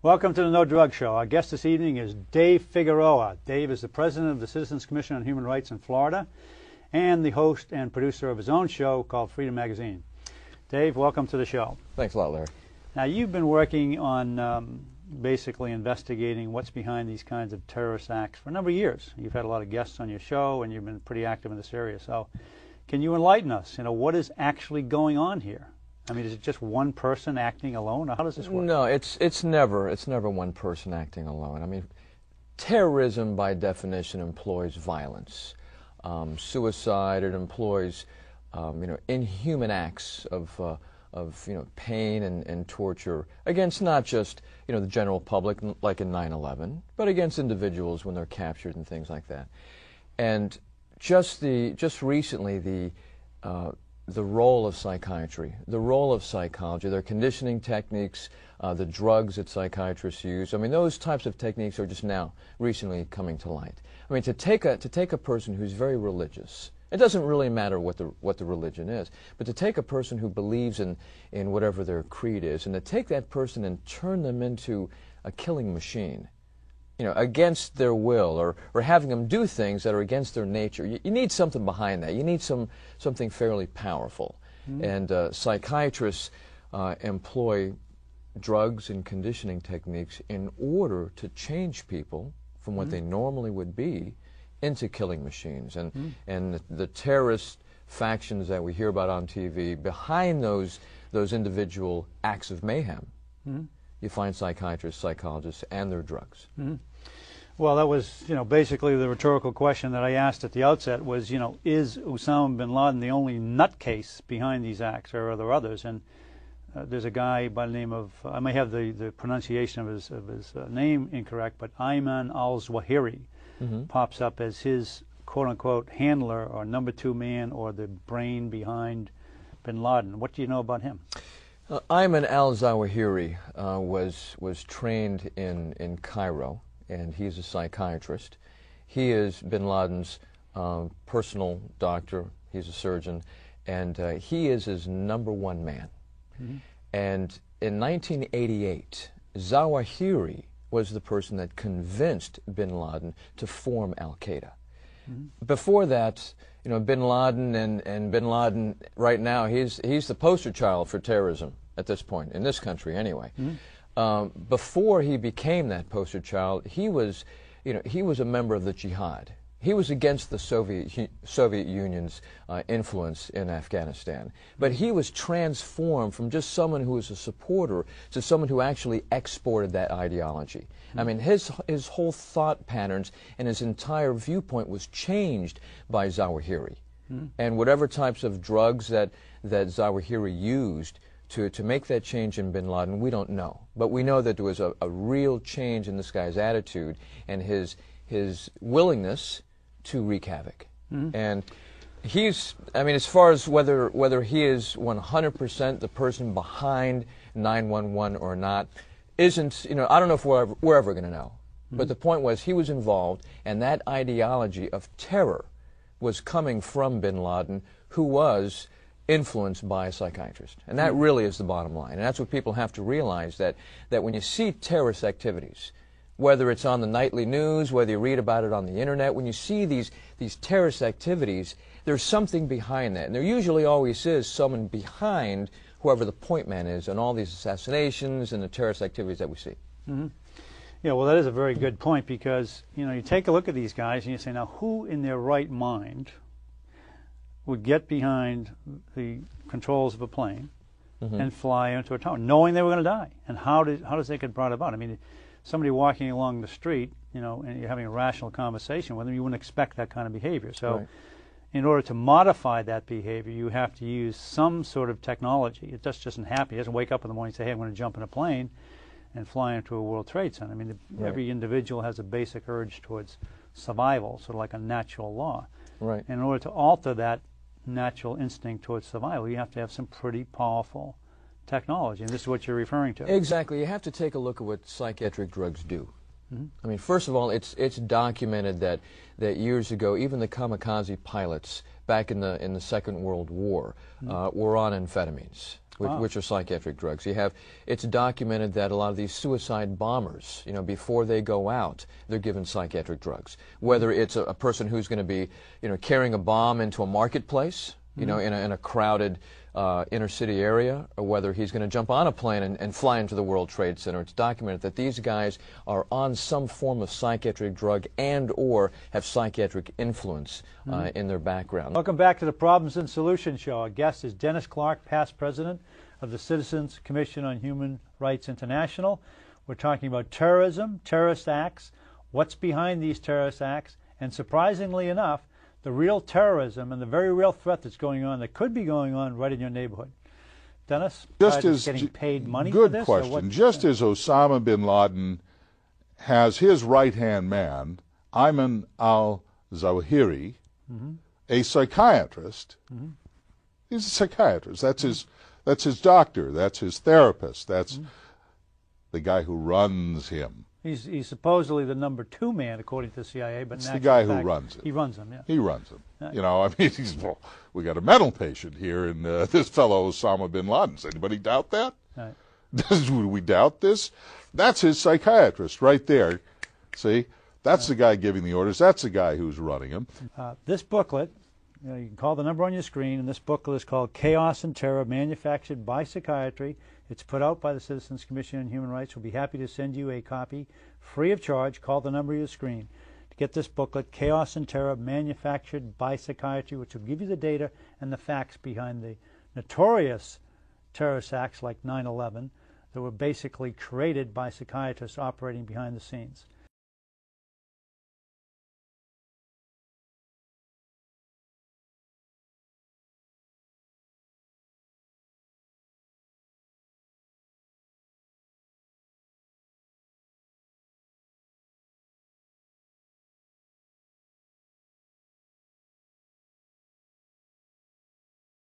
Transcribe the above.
Welcome to the No Drug Show. Our guest this evening is Dave Figueroa. Dave is the president of the Citizens Commission on Human Rights in Florida and the host and producer of his own show called Freedom Magazine. Dave, welcome to the show. Thanks a lot, Larry. Now, you've been working on basically investigating what's behind these kinds of terrorist acts for a number of years. You've had a lot of guests on your show, and you've been pretty active in this area. So can you enlighten us? What is actually going on here? I mean, is it just one person acting alone, or how does this work? No, it's never one person acting alone. I mean, terrorism by definition employs violence, suicide. It employs inhuman acts of pain and torture against not just the general public like in 9/11, but against individuals when they're captured and things like that. And just recently the role of psychiatry, the role of psychology, their conditioning techniques, the drugs that psychiatrists use. I mean, those types of techniques are just now recently coming to light. I mean, to take a person who's very religious, it doesn't really matter what the religion is, but to take a person who believes in whatever their creed is, and to take that person and turn them into a killing machine, against their will, or having them do things that are against their nature. You need something behind that. You need something fairly powerful. Mm-hmm. And psychiatrists employ drugs and conditioning techniques in order to change people from what they normally would be into killing machines. And the terrorist factions that we hear about on TV, behind those individual acts of mayhem, you find psychiatrists, psychologists, and their drugs. Well, that was, basically the rhetorical question that I asked at the outset was, is Osama bin Laden the only nutcase behind these acts, or are there others? And there's a guy by the name of, I may have the pronunciation of his name incorrect, but Ayman al-Zawahiri pops up as his quote-unquote handler or number two man or the brain behind bin Laden. What do you know about him? Ayman al-Zawahiri was trained in Cairo, and he's a psychiatrist. He is bin Laden's personal doctor. He's a surgeon, and he is his number one man. And in 1988, Zawahiri was the person that convinced bin Laden to form Al-Qaeda. Before that, bin Laden and bin Laden right now, he's the poster child for terrorism at this point, in this country anyway. Before he became that poster child, he was a member of the jihad. He was against the Soviet Union's influence in Afghanistan. But he was transformed from just someone who was a supporter to someone who actually exported that ideology. I mean, his whole thought patterns and his entire viewpoint was changed by Zawahiri. And whatever types of drugs that Zawahiri used to make that change in bin Laden, we don't know. But we know that there was a real change in this guy's attitude and his willingness to wreak havoc. And as far as whether he is 100% the person behind 9/11 or not, I don't know if we're ever going to know. But the point was, he was involved, and that ideology of terror was coming from bin Laden, who was influenced by a psychiatrist. And that really is the bottom line. And that's what people have to realize, that when you see terrorist activities, whether it's on the nightly news, whether you read about it on the internet, when you see these terrorist activities, there's something behind that. And there usually always is someone behind whoever the point man is on all these assassinations and the terrorist activities that we see. Yeah, well, that is a very good point, because, you take a look at these guys and you say, now, who in their right mind would get behind the controls of a plane and fly into a tower, knowing they were going to die? And how does that get brought about? I mean, somebody walking along the street, and you're having a rational conversation with them, you wouldn't expect that kind of behavior. So in order to modify that behavior, you have to use some sort of technology. It just doesn't happen. He doesn't wake up in the morning and say, hey, I'm going to jump in a plane and fly into a World Trade Center. I mean, every individual has a basic urge towards survival, sort of like a natural law. And in order to alter that natural instinct towards survival, you have to have some pretty powerful technology, and this is what you're referring to. Exactly. You have to take a look at what psychiatric drugs do. I mean, first of all, it's documented that years ago, even the kamikaze pilots back in the Second World War were on amphetamines. which are psychiatric drugs. It's documented that a lot of these suicide bombers, before they go out, they're given psychiatric drugs. Whether it's a person who's going to be, carrying a bomb into a marketplace, in a crowded inner city area, or whether he's going to jump on a plane and fly into the World Trade Center. It's documented that these guys are on some form of psychiatric drug and or have psychiatric influence in their background. Welcome back to the Problems and Solutions Show. Our guest is Dennis Clark, past president of the Citizens Commission on Human Rights International. We're talking about terrorism, terrorist acts, what's behind these terrorist acts, and surprisingly enough, the real terrorism and the very real threat that's going on, that could be going on right in your neighborhood. Dennis, just as getting paid money for this? Good question. Just as Osama bin Laden has his right-hand man, Ayman al-Zawahiri, a psychiatrist. He's a psychiatrist. That's his doctor. That's his therapist. That's the guy who runs him. He's supposedly the number 2 man, according to the CIA, but it's the guy who runs it. He runs them, yeah. He runs them. Well, we got a mental patient here in this fellow Osama bin Laden. Does anybody doubt that? Right. Do we doubt this? That's his psychiatrist right there. See? That's the guy giving the orders. That's the guy who's running him. This booklet, you can call the number on your screen, and this booklet is called Chaos and Terror, Manufactured by Psychiatry. It's put out by the Citizens Commission on Human Rights. We'll be happy to send you a copy free of charge. Call the number on your screen to get this booklet, Chaos and Terror, Manufactured by Psychiatry, which will give you the data and the facts behind the notorious terrorist acts like 9/11 that were basically created by psychiatrists operating behind the scenes.